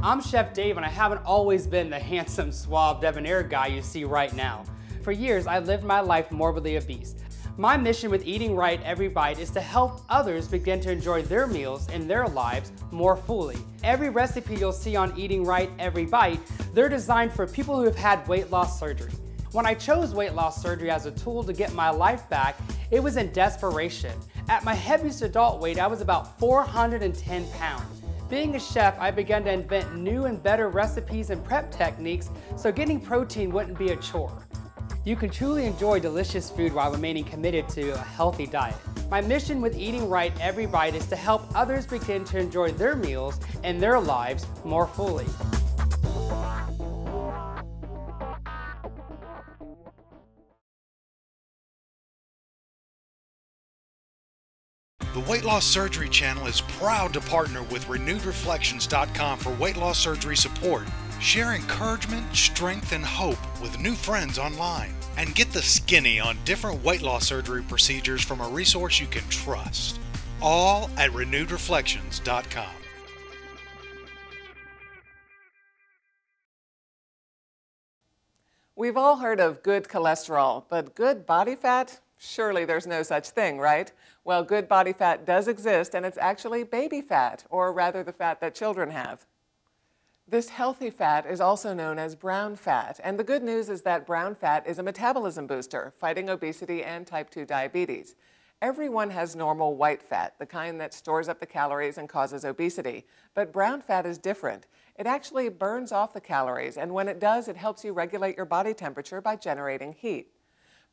I'm Chef Dave, and I haven't always been the handsome, suave, debonair guy you see right now. For years, I lived my life morbidly obese. My mission with Eating Right Every Bite is to help others begin to enjoy their meals and their lives more fully. Every recipe you'll see on Eating Right Every Bite, they're designed for people who have had weight loss surgery. When I chose weight loss surgery as a tool to get my life back, it was in desperation. At my heaviest adult weight, I was about 410 pounds. Being a chef, I began to invent new and better recipes and prep techniques so getting protein wouldn't be a chore. You can truly enjoy delicious food while remaining committed to a healthy diet. My mission with Eating Right Every Bite is to help others begin to enjoy their meals and their lives more fully. The Weight Loss Surgery channel is proud to partner with RenewedReflections.com for weight loss surgery support. Share encouragement, strength, and hope with new friends online. And get the skinny on different weight loss surgery procedures from a resource you can trust. All at RenewedReflections.com. We've all heard of good cholesterol, but good body fat? Surely there's no such thing, right? Well, good body fat does exist, and it's actually baby fat, or rather the fat that children have. This healthy fat is also known as brown fat, and the good news is that brown fat is a metabolism booster, fighting obesity and type 2 diabetes. Everyone has normal white fat, the kind that stores up the calories and causes obesity. But brown fat is different. It actually burns off the calories, and when it does, it helps you regulate your body temperature by generating heat.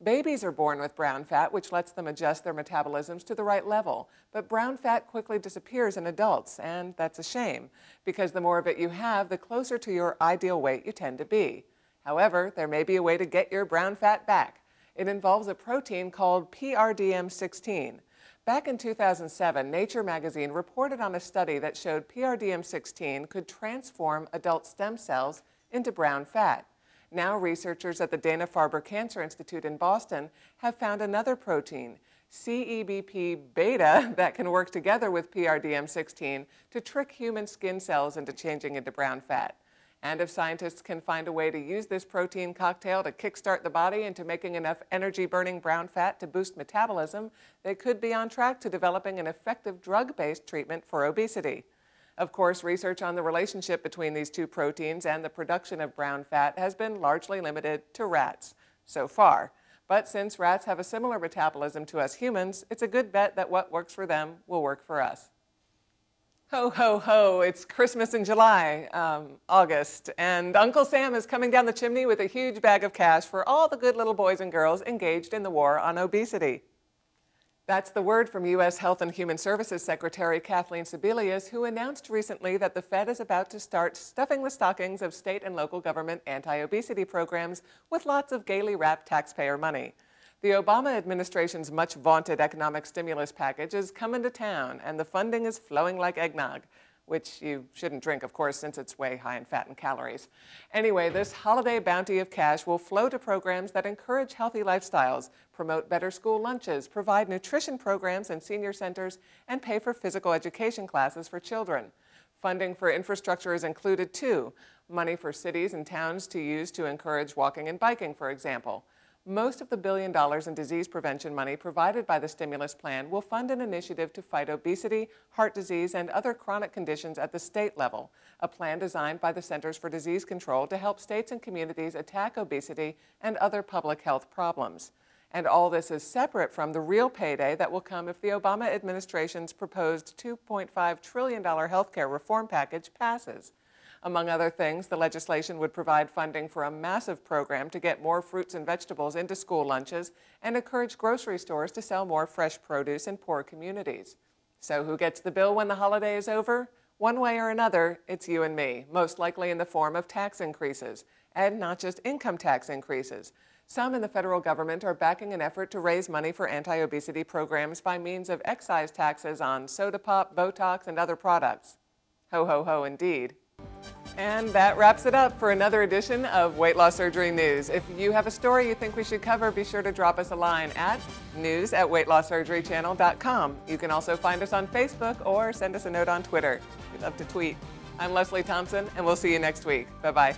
Babies are born with brown fat, which lets them adjust their metabolisms to the right level. But brown fat quickly disappears in adults, and that's a shame, because the more of it you have, the closer to your ideal weight you tend to be. However, there may be a way to get your brown fat back. It involves a protein called PRDM16. Back in 2007, Nature magazine reported on a study that showed PRDM16 could transform adult stem cells into brown fat. Now researchers at the Dana-Farber Cancer Institute in Boston have found another protein, CEBP-beta, that can work together with PRDM16 to trick human skin cells into changing into brown fat. And if scientists can find a way to use this protein cocktail to kickstart the body into making enough energy-burning brown fat to boost metabolism, they could be on track to developing an effective drug-based treatment for obesity. Of course, research on the relationship between these two proteins and the production of brown fat has been largely limited to rats so far. But since rats have a similar metabolism to us humans, it's a good bet that what works for them will work for us. Ho, ho, ho, it's Christmas in July, August, and Uncle Sam is coming down the chimney with a huge bag of cash for all the good little boys and girls engaged in the war on obesity. That's the word from U.S. Health and Human Services Secretary Kathleen Sebelius, who announced recently that the Fed is about to start stuffing the stockings of state and local government anti-obesity programs with lots of gaily wrapped taxpayer money. The Obama administration's much vaunted economic stimulus package is coming to town, and the funding is flowing like eggnog, which you shouldn't drink, of course, since it's way high in fat and calories. Anyway, this holiday bounty of cash will flow to programs that encourage healthy lifestyles, promote better school lunches, provide nutrition programs in senior centers, and pay for physical education classes for children. Funding for infrastructure is included, too. Money for cities and towns to use to encourage walking and biking, for example. Most of the $1 billion in disease prevention money provided by the stimulus plan will fund an initiative to fight obesity, heart disease, and other chronic conditions at the state level, a plan designed by the Centers for Disease Control to help states and communities attack obesity and other public health problems. And all this is separate from the real payday that will come if the Obama administration's proposed $2.5 trillion health care reform package passes. Among other things, the legislation would provide funding for a massive program to get more fruits and vegetables into school lunches and encourage grocery stores to sell more fresh produce in poor communities. So who gets the bill when the holiday is over? One way or another, it's you and me, most likely in the form of tax increases, and not just income tax increases. Some in the federal government are backing an effort to raise money for anti-obesity programs by means of excise taxes on soda pop, Botox, and other products. Ho, ho, ho, indeed. And that wraps it up for another edition of Weight Loss Surgery News. If you have a story you think we should cover, be sure to drop us a line at news@weightlosssurgerychannel.com. You can also find us on Facebook or send us a note on Twitter. We love to tweet. I'm Leslie Thompson, and we'll see you next week. Bye-bye.